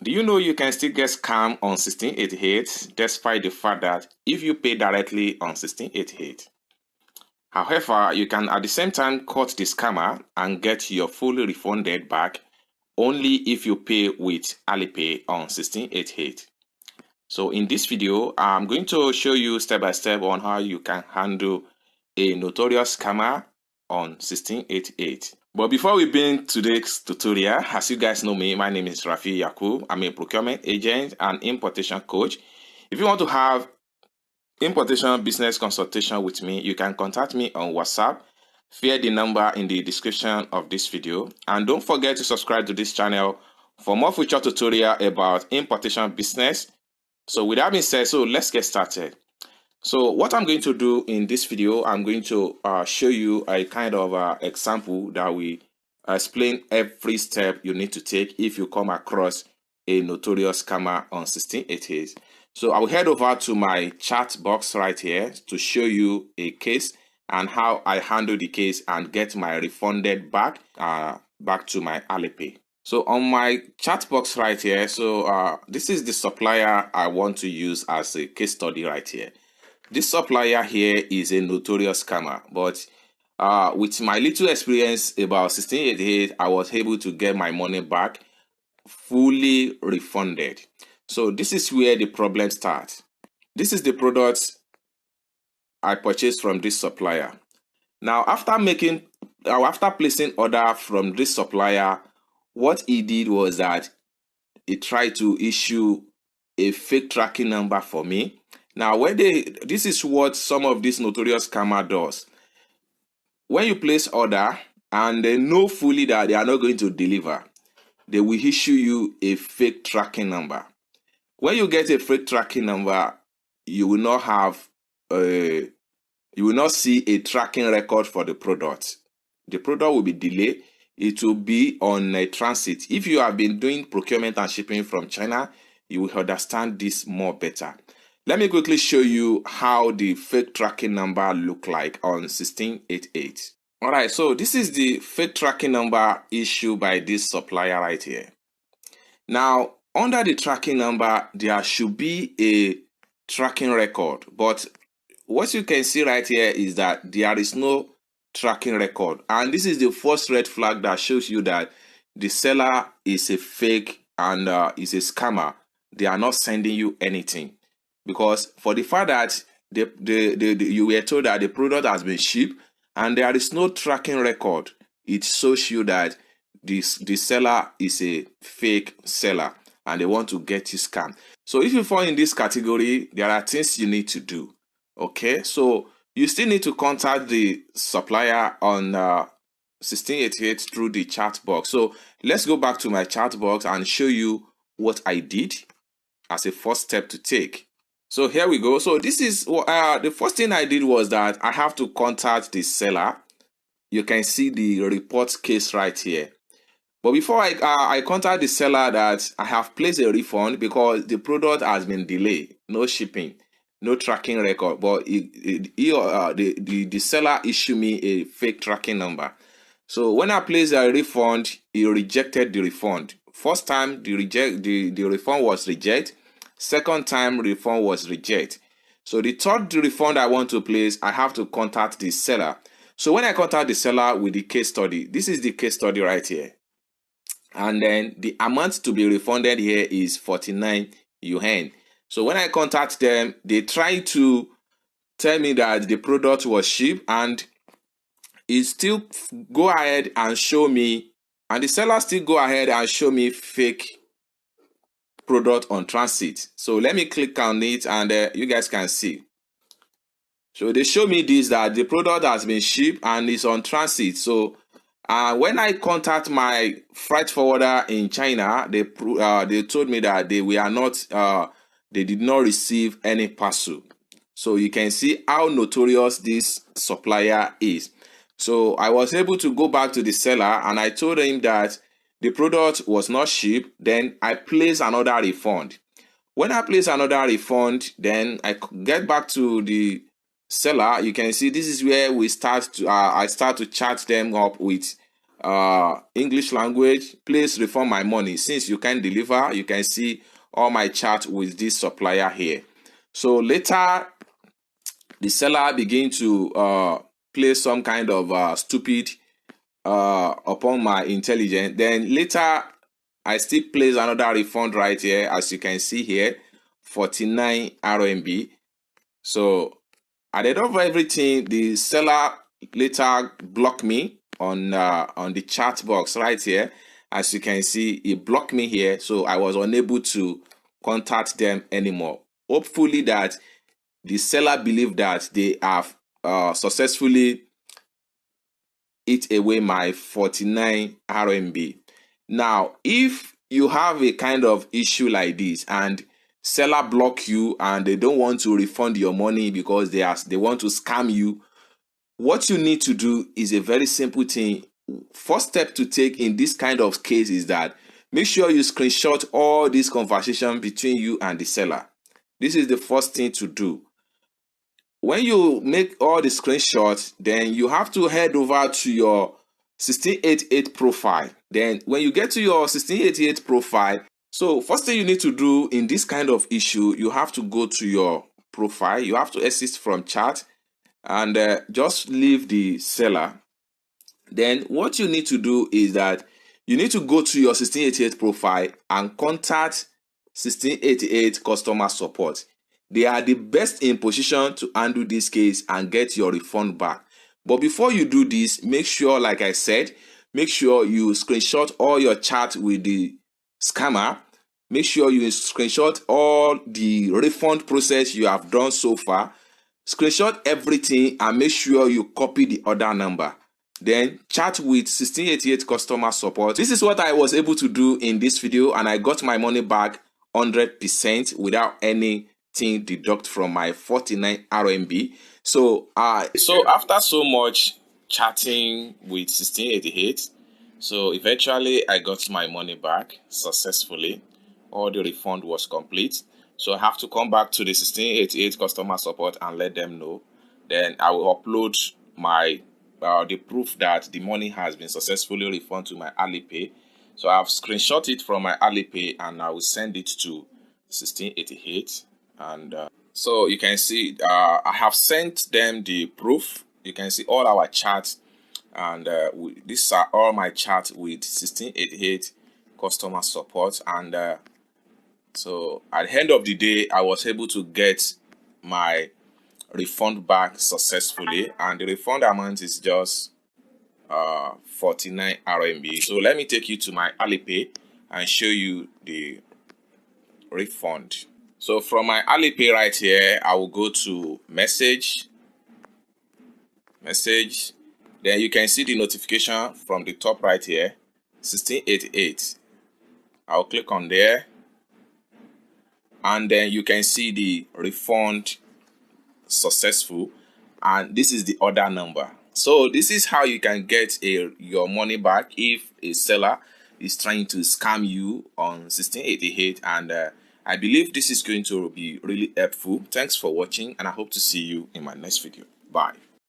Do you know you can still get scammed on 1688 despite the fact that if you pay directly on 1688? However, you can at the same time cut the scammer and get your fully refunded back only if you pay with Alipay on 1688. So in this video, I'm going to show you step by step on how you can handle a notorious scammer on 1688. But before we begin today's tutorial, as you guys know me, my name is Rafi Yakub. I'm a procurement agent and importation coach. If you want to have importation business consultation with me, you can contact me on WhatsApp via the number in the description of this video. And don't forget to subscribe to this channel for more future tutorial about importation business. So with that being said, let's get started. So what I'm going to do in this video, I'm going to show you a kind of example that will explain every step you need to take if you come across a notorious scammer on 1688. So I will head over to my chat box right here to show you a case and how I handle the case and get my refunded back to my Alipay. So on my chat box right here, this is the supplier I want to use as a case study right here. This supplier here is a notorious scammer, but with my little experience about 1688, I was able to get my money back fully refunded. So this is where the problem starts. This is the product I purchased from this supplier. Now, after placing order from this supplier, what he did was that he tried to issue a fake tracking number for me. Now, this is what some of this notorious scammer does. When you place order and they know fully that they are not going to deliver, they will issue you a fake tracking number. When you get a fake tracking number, you will not see a tracking record for the product. The product will be delayed. It will be on a transit. If you have been doing procurement and shipping from China, you will understand this more better. Let me quickly show you how the fake tracking number look like on 1688. All right, so this is the fake tracking number issued by this supplier right here. Now, under the tracking number, there should be a tracking record, but what you can see right here is that there is no tracking record. And this is the first red flag that shows you that the seller is a fake and is a scammer. They are not sending you anything. Because for the fact that you were told that the product has been shipped and there is no tracking record, it shows you that the seller is a fake seller and they want to get you scammed. So if you fall in this category, there are things you need to do. Okay, so you still need to contact the supplier on 1688 through the chat box. So let's go back to my chat box and show you what I did as a first step to take. So here we go. So this is the first thing I did was that I have to contact the seller. You can see the report case right here. But before I contact the seller that I have placed a refund because the product has been delayed, no shipping, no tracking record. But the seller issued me a fake tracking number. So when I placed a refund, he rejected the refund. First time the refund was rejected. Second time refund was rejected. So the third refund I want to place, I have to contact the seller. So when I contact the seller with the case study, this is the case study right here. And then the amount to be refunded here is 49 yuan. So when I contact them, they try to tell me that the product was shipped and it still go ahead and show me, and the seller still go ahead and show me fake product on transit. So let me click on it and you guys can see. So they show me this, that the product has been shipped and is on transit. So when I contact my freight forwarder in China, they told me that they did not receive any parcel. So you can see how notorious this supplier is. So I was able to go back to the seller and I told him that the product was not shipped. Then I placed another refund. When I place another refund, then I get back to the seller. You can see this is where we start to I start to chat them up with English language, please refund my money. Since you can't deliver, you can see all my chat with this supplier here. So later, the seller begin to play some kind of stupid upon my intelligence. Then later, I still place another refund right here, as you can see here, 49 RMB. So at the end of everything, the seller later blocked me on the chat box right here. As you can see, he blocked me here, so I was unable to contact them anymore. Hopefully that the seller believed that they have successfully eat away my 49 RMB. Now, if you have a kind of issue like this and seller block you and they don't want to refund your money because they want to scam you, what you need to do is a very simple thing. First step to take in this kind of case is that make sure you screenshot all this conversation between you and the seller. This is the first thing to do. When you make all the screenshots, then you have to head over to your 1688 profile. Then when you get to your 1688 profile, so first thing you need to do in this kind of issue, you have to go to your profile. You have to exit from chat and just leave the seller. Then what you need to do is that you need to go to your 1688 profile and contact 1688 customer support. They are the best in position to handle this case and get your refund back. But before you do this, make sure, like I said, make sure you screenshot all your chat with the scammer. Make sure you screenshot all the refund process you have done so far. Screenshot everything and make sure you copy the order number. Then chat with 1688 customer support. This is what I was able to do in this video, and I got my money back 100% without anything deduct from my 49 RMB. So after so much chatting with 1688, so eventually I got my money back successfully. All the refund was complete. So I have to come back to the 1688 customer support and let them know. Then I will upload my the proof that the money has been successfully refunded to my Alipay. So I've screenshot it from my Alipay and I will send it to 1688. And so you can see I have sent them the proof. You can see all our chats, and these are all my chats with 1688 customer support. And so at the end of the day, I was able to get my refund back successfully, and the refund amount is just 49 RMB. So let me take you to my Alipay and show you the refund. So from my Alipay right here, I will go to message. Then you can see the notification from the top right here, 1688. I'll click on there, and then you can see the refund successful, and this is the order number. So this is how you can get your money back if a seller is trying to scam you on 1688. And I believe this is going to be really helpful. Thanks for watching, and I hope to see you in my next video. Bye.